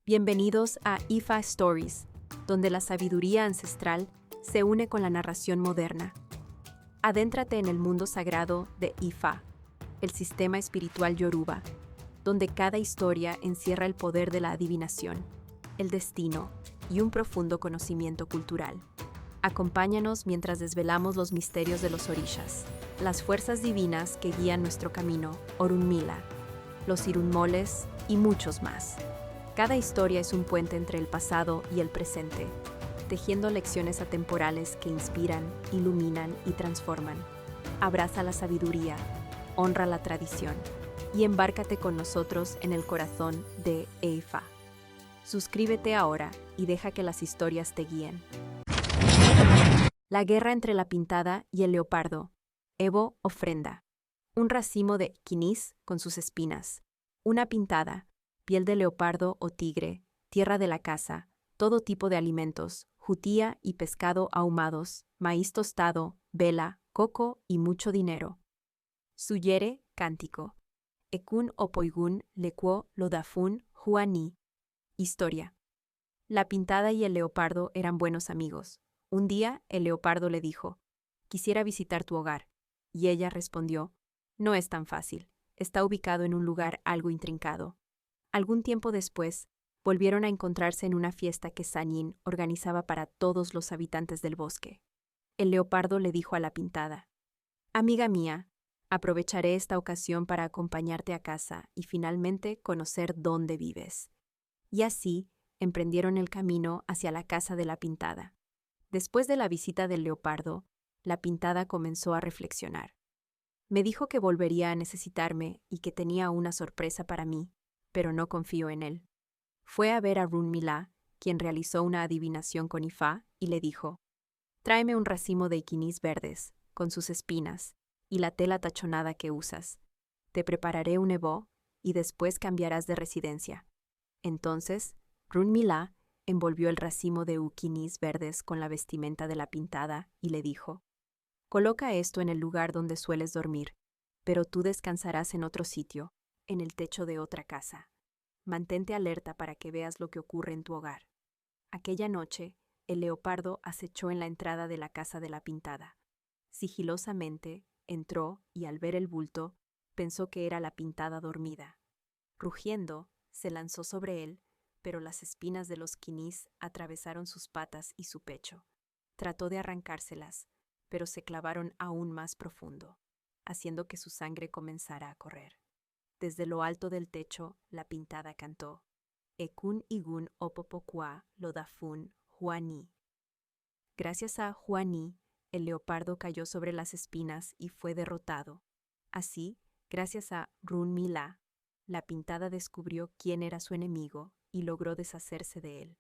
Bienvenidos a Ifa Stories, donde la sabiduría ancestral se une con la narración moderna. Adéntrate en el mundo sagrado de Ifa, el sistema espiritual yoruba, donde cada historia encierra el poder de la adivinación, el destino y un profundo conocimiento cultural. Acompáñanos mientras desvelamos los misterios de los orishas, las fuerzas divinas que guían nuestro camino, Orunmila, los irunmoles y muchos más. Cada historia es un puente entre el pasado y el presente, tejiendo lecciones atemporales que inspiran, iluminan y transforman. Abraza la sabiduría, honra la tradición y embárcate con nosotros en el corazón de Ifa. Suscríbete ahora y deja que las historias te guíen. La guerra entre la pintada y el leopardo. Evo ofrenda. Un racimo de quinís con sus espinas. Una pintada. Piel de leopardo o tigre, tierra de la casa, todo tipo de alimentos, jutía y pescado ahumados, maíz tostado, vela, coco y mucho dinero. Suyere, cántico. Ekun opoigun lekuo lodafun juani. Historia. La pintada y el leopardo eran buenos amigos. Un día, el leopardo le dijo, «Quisiera visitar tu hogar». Y ella respondió, «No es tan fácil. Está ubicado en un lugar algo intrincado». Algún tiempo después, volvieron a encontrarse en una fiesta que Sanyin organizaba para todos los habitantes del bosque. El leopardo le dijo a la pintada, «Amiga mía, aprovecharé esta ocasión para acompañarte a casa y finalmente conocer dónde vives». Y así, emprendieron el camino hacia la casa de la pintada. Después de la visita del leopardo, la pintada comenzó a reflexionar. Me dijo que volvería a necesitarme y que tenía una sorpresa para mí, pero no confío en él. Fue a ver a Orunmila, quien realizó una adivinación con Ifá, y le dijo, «Tráeme un racimo de iquinís verdes, con sus espinas, y la tela tachonada que usas. Te prepararé un ebó, y después cambiarás de residencia». Entonces, Orunmila envolvió el racimo de uquinís verdes con la vestimenta de la pintada, y le dijo, «Coloca esto en el lugar donde sueles dormir, pero tú descansarás en otro sitio, en el techo de otra casa. Mantente alerta para que veas lo que ocurre en tu hogar». Aquella noche, el leopardo acechó en la entrada de la casa de la pintada. Sigilosamente, entró y al ver el bulto, pensó que era la pintada dormida. Rugiendo, se lanzó sobre él, pero las espinas de los quinís atravesaron sus patas y su pecho. Trató de arrancárselas, pero se clavaron aún más profundo, haciendo que su sangre comenzara a correr. Desde lo alto del techo, la pintada cantó, «Ekun igun opopokua lodafun juani». Gracias a Juani, el leopardo cayó sobre las espinas y fue derrotado. Así, gracias a Orunmila, la pintada descubrió quién era su enemigo y logró deshacerse de él.